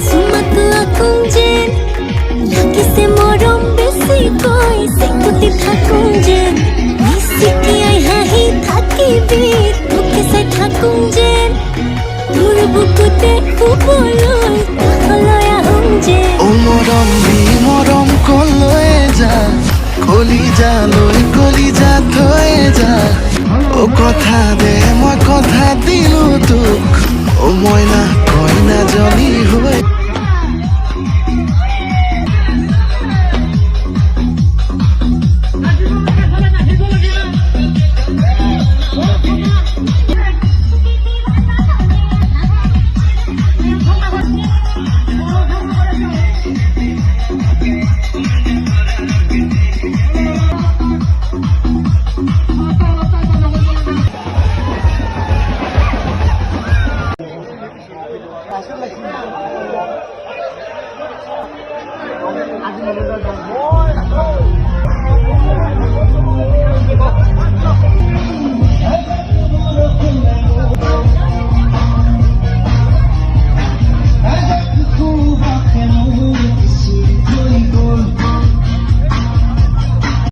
sumaku akung jen lagi se morom besi koi sekuti thakung jen nisiki ai hahi thakibi toke sai thakung jen dur bukute upoloi holoi ahung jen ও মৰম কলৈ যা কলিজা থৈ যা ও কথা দে মই কথা দিলো তোক ও মইনা কইনা জনী হৈ